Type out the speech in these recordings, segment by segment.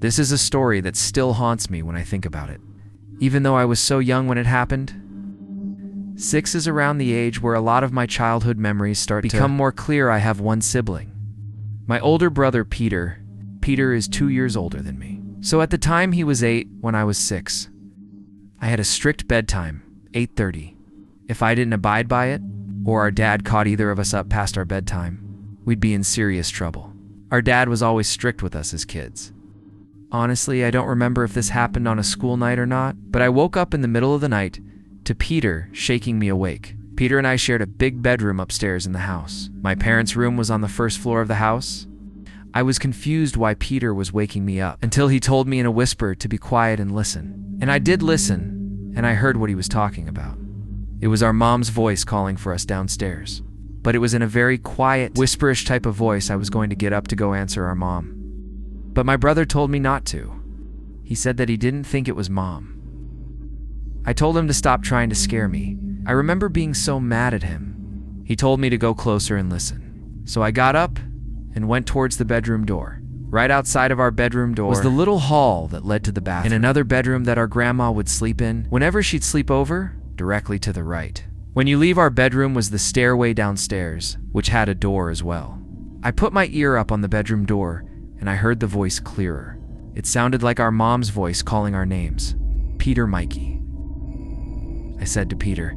This is a story that still haunts me when I think about it. Even though I was so young when it happened, 6 is around the age where a lot of my childhood memories start to become more clear. I have one sibling. My older brother, Peter. Peter is 2 years older than me. So at the time he was 8 when I was 6. I had a strict bedtime, 8:30. If I didn't abide by it, or our dad caught either of us up past our bedtime, we'd be in serious trouble. Our dad was always strict with us as kids. Honestly, I don't remember if this happened on a school night or not, but I woke up in the middle of the night to Peter shaking me awake. Peter and I shared a big bedroom upstairs in the house. My parents' room was on the first floor of the house. I was confused why Peter was waking me up until he told me in a whisper to be quiet and listen. And I did listen, and I heard what he was talking about. It was our mom's voice calling for us downstairs. But it was in a very quiet, whisperish type of voice. I was going to get up to go answer our mom. But my brother told me not to. He said that he didn't think it was Mom. I told him to stop trying to scare me. I remember being so mad at him. He told me to go closer and listen. So I got up and went towards the bedroom door. Right outside of our bedroom door was the little hall that led to the bathroom. In another bedroom that our grandma would sleep in whenever she'd sleep over, directly to the right. When you leave our bedroom was the stairway downstairs, which had a door as well. I put my ear up on the bedroom door and I heard the voice clearer. It sounded like our mom's voice calling our names. Peter, Mikey. I said to Peter,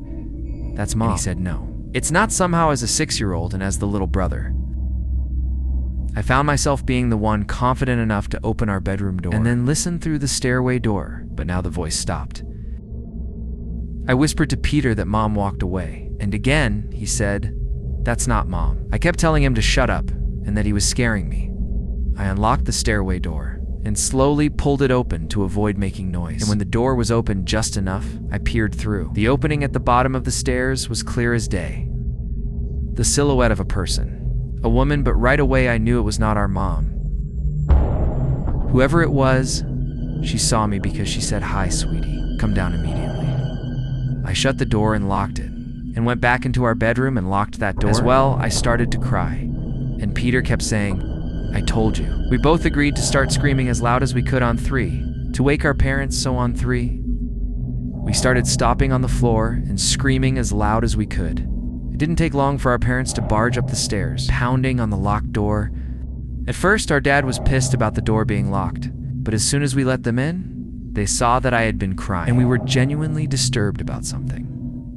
"That's Mom." And he said no. It's not somehow as a 6-year-old and as the little brother. I found myself being the one confident enough to open our bedroom door and then listen through the stairway door, but now the voice stopped. I whispered to Peter that Mom walked away, and again, he said, "That's not Mom." I kept telling him to shut up and that he was scaring me. I unlocked the stairway door and slowly pulled it open to avoid making noise. And when the door was open just enough, I peered through. The opening at the bottom of the stairs was clear as day. The silhouette of a person, a woman, but right away I knew it was not our mom. Whoever it was, she saw me because she said, "Hi, sweetie, come down immediately." I shut the door and locked it, and went back into our bedroom and locked that door. As well, I started to cry, and Peter kept saying, "I told you." We both agreed to start screaming as loud as we could on 3, to wake our parents, so on 3. We started stomping on the floor and screaming as loud as we could. It didn't take long for our parents to barge up the stairs, pounding on the locked door. At first, our dad was pissed about the door being locked, but as soon as we let them in, they saw that I had been crying, and we were genuinely disturbed about something.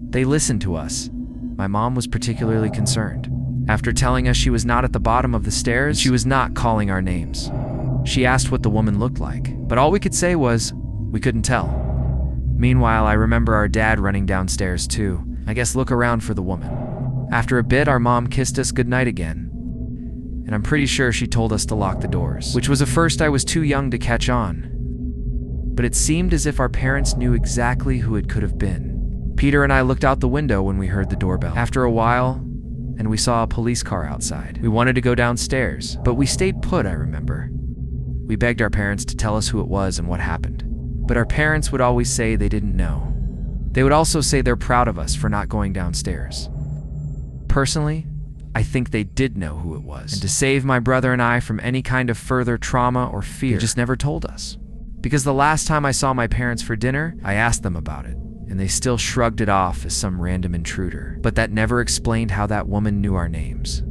They listened to us. My mom was particularly concerned. After telling us she was not at the bottom of the stairs, she was not calling our names. She asked what the woman looked like, but all we could say was, we couldn't tell. Meanwhile, I remember our dad running downstairs too. I guess look around for the woman. After a bit, our mom kissed us goodnight again. And I'm pretty sure she told us to lock the doors, which was a first I was too young to catch on. But it seemed as if our parents knew exactly who it could have been. Peter and I looked out the window when we heard the doorbell. After a while, and we saw a police car outside. We wanted to go downstairs, but we stayed put, I remember. We begged our parents to tell us who it was and what happened. But our parents would always say they didn't know. They would also say they're proud of us for not going downstairs. Personally, I think they did know who it was. And to save my brother and I from any kind of further trauma or fear, they just never told us. Because the last time I saw my parents for dinner, I asked them about it, and they still shrugged it off as some random intruder. But that never explained how that woman knew our names.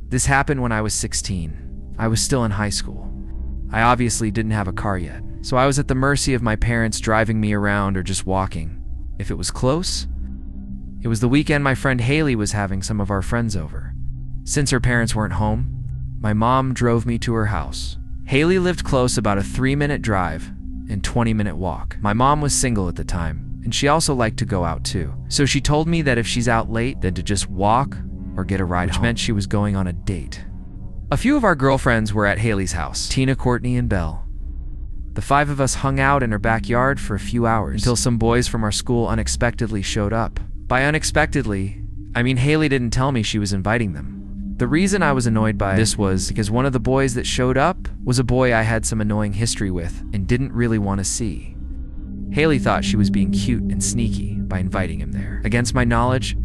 This happened when I was 16. I was still in high school. I obviously didn't have a car yet, so I was at the mercy of my parents driving me around or just walking. If it was close, it was the weekend my friend Haley was having some of our friends over. Since her parents weren't home, my mom drove me to her house. Haley lived close, about a 3-minute drive and 20-minute walk. My mom was single at the time, and she also liked to go out too. So she told me that if she's out late, then to just walk or get a ride home, which meant she was going on a date. A few of our girlfriends were at Haley's house, Tina, Courtney, and Belle. The 5 of us hung out in her backyard for a few hours until some boys from our school unexpectedly showed up. By unexpectedly, I mean Haley didn't tell me she was inviting them. The reason I was annoyed by this was because one of the boys that showed up was a boy I had some annoying history with and didn't really want to see. Haley thought she was being cute and sneaky by inviting him there, against my knowledge,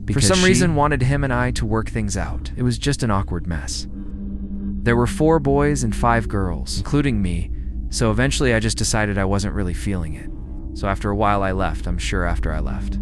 because for some reason wanted him and I to work things out. It was just an awkward mess. There were 4 boys and 5 girls, including me, so eventually I just decided I wasn't really feeling it. So after a while I left, I'm sure after I left.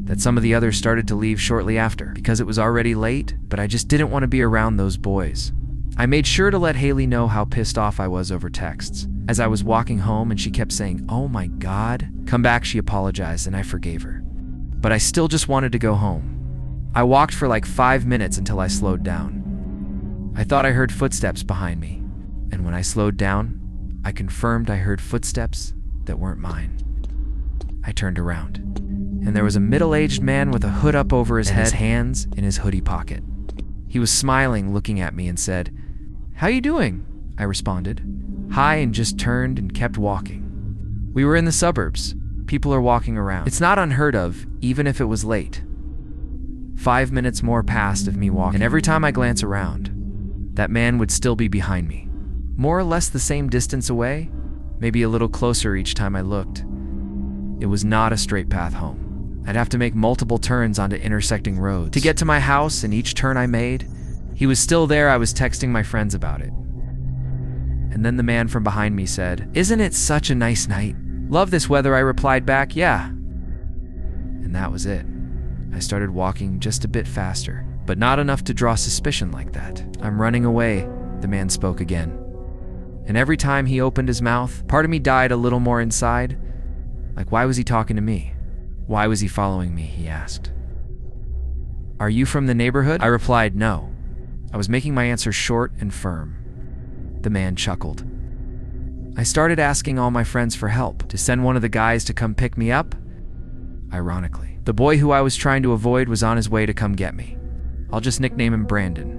That some of the others started to leave shortly after, because it was already late, but I just didn't want to be around those boys. I made sure to let Haley know how pissed off I was over texts. As I was walking home and she kept saying, "Oh my God." Come back, she apologized and I forgave her. But I still just wanted to go home. I walked for like 5 minutes until I slowed down. I thought I heard footsteps behind me. And when I slowed down, I confirmed I heard footsteps that weren't mine. I turned around, and there was a middle-aged man with a hood up over his head, his hands in his hoodie pocket. He was smiling, looking at me and said, "How you doing?" I responded, "Hi," and just turned and kept walking. We were in the suburbs. People are walking around. It's not unheard of, even if it was late. 5 minutes more passed of me walking, and every time I glance around, that man would still be behind me. More or less the same distance away, maybe a little closer each time I looked. It was not a straight path home. I'd have to make multiple turns onto intersecting roads to get to my house, and each turn I made, he was still there. I was texting my friends about it. And then the man from behind me said, "Isn't it such a nice night? Love this weather," I replied back, "Yeah." And that was it. I started walking just a bit faster, but not enough to draw suspicion like that. "I'm running away," the man spoke again. And every time he opened his mouth, part of me died a little more inside. Like, why was he talking to me? Why was he following me, he asked. "Are you from the neighborhood?" I replied, "No." I was making my answer short and firm. The man chuckled. I started asking all my friends for help, to send one of the guys to come pick me up. Ironically, the boy who I was trying to avoid was on his way to come get me. I'll just nickname him Brandon.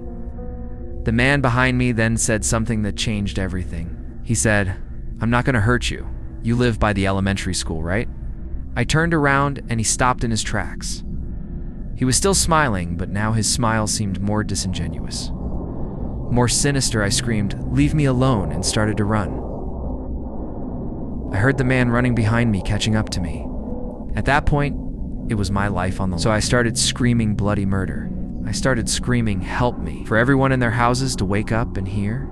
The man behind me then said something that changed everything. He said, "I'm not going to hurt you. You live by the elementary school, right?" I turned around and he stopped in his tracks. He was still smiling, but now his smile seemed more disingenuous. More sinister, I screamed, "Leave me alone," and started to run. I heard the man running behind me catching up to me. At that point, it was my life on the line. So I started screaming bloody murder. I started screaming, "Help me," for everyone in their houses to wake up and hear.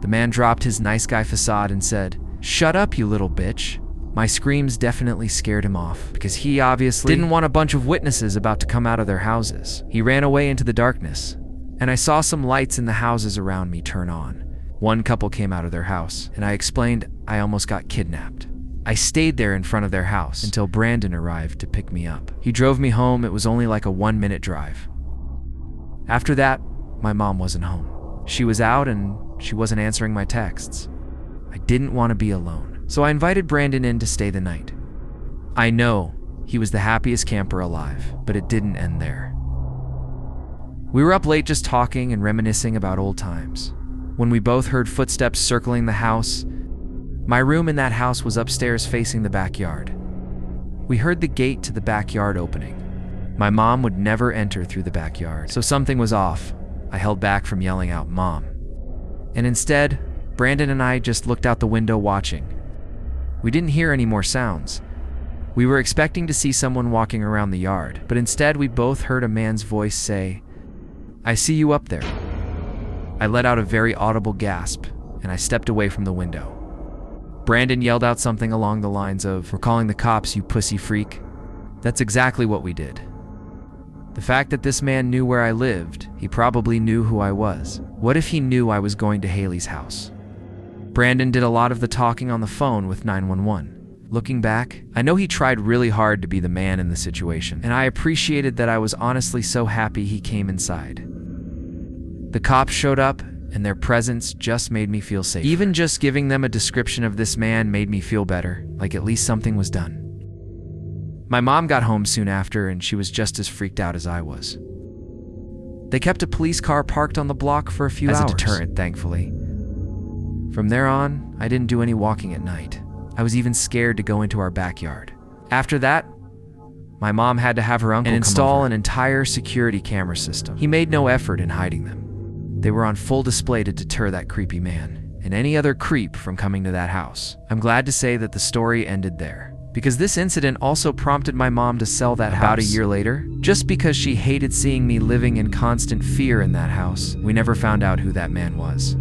The man dropped his nice guy facade and said, "Shut up, you little bitch." My screams definitely scared him off, because he obviously didn't want a bunch of witnesses about to come out of their houses. He ran away into the darkness, and I saw some lights in the houses around me turn on. One couple came out of their house, and I explained I almost got kidnapped. I stayed there in front of their house until Brandon arrived to pick me up. He drove me home. It was only like a 1-minute drive. After that, my mom wasn't home. She was out and she wasn't answering my texts. I didn't want to be alone. So I invited Brandon in to stay the night. I know he was the happiest camper alive, but it didn't end there. We were up late just talking and reminiscing about old times, when we both heard footsteps circling the house. My room in that house was upstairs facing the backyard. We heard the gate to the backyard opening. My mom would never enter through the backyard, so something was off. I held back from yelling out, "Mom." And instead, Brandon and I just looked out the window watching. We didn't hear any more sounds. We were expecting to see someone walking around the yard, but instead we both heard a man's voice say, "I see you up there." I let out a very audible gasp, and I stepped away from the window. Brandon yelled out something along the lines of, "We're calling the cops, you pussy freak." That's exactly what we did. The fact that this man knew where I lived, he probably knew who I was. What if he knew I was going to Haley's house? Brandon did a lot of the talking on the phone with 911. Looking back, I know he tried really hard to be the man in the situation, and I appreciated that. I was honestly so happy he came inside. The cops showed up, and their presence just made me feel safe. Even just giving them a description of this man made me feel better, like at least something was done. My mom got home soon after, and she was just as freaked out as I was. They kept a police car parked on the block for a few hours. As a deterrent, thankfully. From there on, I didn't do any walking at night. I was even scared to go into our backyard. After that, my mom had to have her uncle install an entire security camera system. He made no effort in hiding them. They were on full display to deter that creepy man, and any other creep from coming to that house. I'm glad to say that the story ended there, because this incident also prompted my mom to sell that house about a year later, just because she hated seeing me living in constant fear in that house. We never found out who that man was.